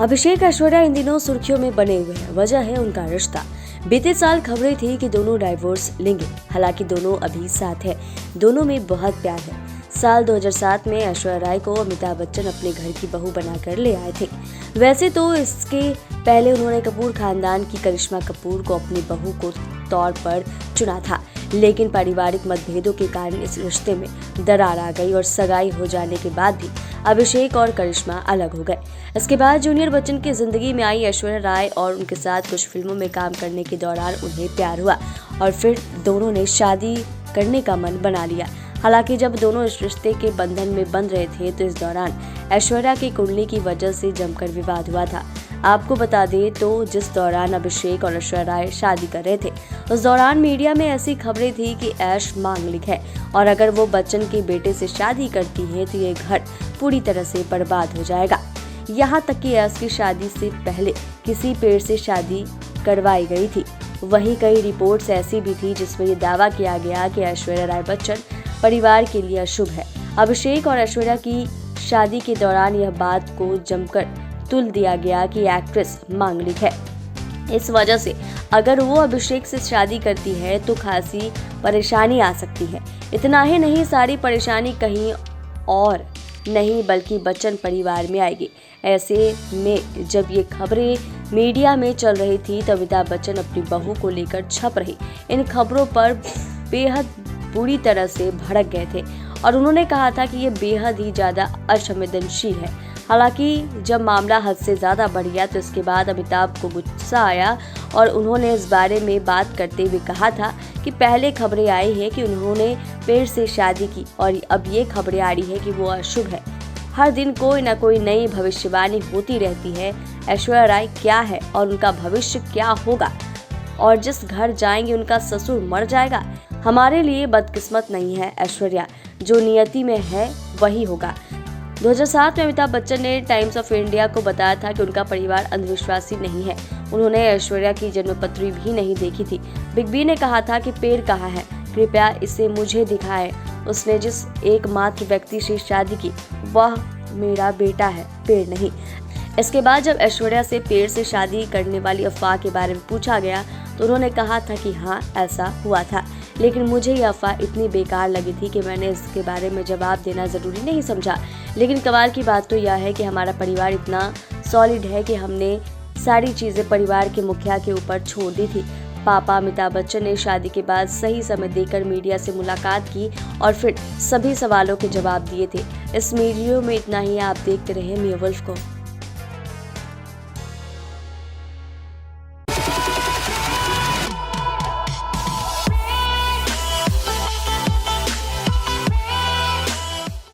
अभिषेक ऐश्वर्या इन दिनों सुर्खियों में बने हुए हैं। वजह है उनका रिश्ता। बीते साल खबरें थी कि दोनों डाइवोर्स लेंगे। हालांकि दोनों अभी साथ हैं। दोनों में बहुत प्यार है। साल 2007 में ऐश्वर्या राय को अमिताभ बच्चन अपने घर की बहू बनाकर ले आए थे। वैसे तो इसके पहले उन्होंने कपूर खानदान की करिश्मा कपूर को अपनी बहू को तौर पर चुना था, लेकिन पारिवारिक मतभेदों के कारण इस रिश्ते में दरार आ गई और सगाई हो जाने के बाद भी अभिषेक और करिश्मा अलग हो गए। इसके बाद जूनियर बच्चन की जिंदगी में आई ऐश्वर्या राय और उनके साथ कुछ फिल्मों में काम करने के दौरान उन्हें प्यार हुआ और फिर दोनों ने शादी करने का मन बना लिया। हालांकि जब दोनों इस रिश्ते के बंधन में बंध रहे थे तो इस दौरान ऐश्वर्या की कुंडली की वजह से जमकर विवाद हुआ था। आपको बता दें तो जिस दौरान अभिषेक और ऐश्वर्या राय शादी कर रहे थे उस दौरान मीडिया में ऐसी खबरें थी कि ऐश मांगलिक है और अगर वो बच्चन के बेटे से शादी करती है तो ये घर पूरी तरह से बर्बाद हो जाएगा। यहाँ तक कि ऐश की शादी से पहले किसी पेड़ से शादी करवाई गई थी। वहीं कई रिपोर्ट्स ऐसी भी थी जिसमें ये दावा किया गया कि ऐश्वर्या राय बच्चन परिवार के लिए अशुभ है। अभिषेक और ऐश्वर्या की शादी के दौरान यह बात को जमकर तुल दिया गया कि एक्ट्रेस मांगलिक है। इस वजह से अगर वो अभिषेक से शादी करती है तो खासी परेशानी आ सकती है। इतना ही नहीं, सारी परेशानी कहीं और नहीं बल्कि बच्चन परिवार में आएगी। ऐसे में जब ये खबरें मीडिया में चल रही थी तो अमिताभ बच्चन अपनी बहू को लेकर छप रही इन खबरों पर बेहद बुरी तरह से भड़क गए थे और उन्होंने कहा था कि ये बेहद ही ज्यादा असंवेदनशील है। हालांकि जब मामला हद से ज्यादा बढ़ गया तो इसके बाद अमिताभ को गुस्सा आया और उन्होंने इस बारे में बात करते हुए कहा था कि पहले खबरें आई है कि उन्होंने पेड़ से शादी की और अब ये खबरें आ रही है कि वो अशुभ है। हर दिन कोई न कोई नई भविष्यवाणी होती रहती है। ऐश्वर्या राय क्या है और उनका भविष्य क्या होगा और जिस घर जाएंगे उनका ससुर मर जाएगा। हमारे लिए बदकिस्मत नहीं है ऐश्वर्या, जो नियति में है वही होगा। 2007 में अमिताभ बच्चन ने टाइम्स ऑफ इंडिया को बताया था कि उनका परिवार अंधविश्वासी नहीं है। उन्होंने ऐश्वर्या की जन्मपत्री भी नहीं देखी थी। बिग बी ने कहा था कि पेड़ कहाँ है, कृपया इसे मुझे दिखाएं। उसने जिस एकमात्र व्यक्ति से शादी की वह मेरा बेटा है, पेड़ नहीं। इसके बाद जब ऐश्वर्या से पेड़ से शादी करने वाली अफवाह के बारे में पूछा गया तो उन्होंने कहा था कि हाँ, ऐसा हुआ था, लेकिन मुझे यह अफवाह इतनी बेकार लगी थी कि मैंने इसके बारे में जवाब देना जरूरी नहीं समझा। लेकिन कमाल की बात तो यह है कि हमारा परिवार इतना सॉलिड है कि हमने सारी चीजें परिवार के मुखिया के ऊपर छोड़ दी थी। पापा अमिताभ बच्चन ने शादी के बाद सही समय देकर मीडिया से मुलाकात की और फिर सभी सवालों के जवाब दिए थे। इस वीडियो में इतना ही। आप देखते रहे मिया वुल्फ को।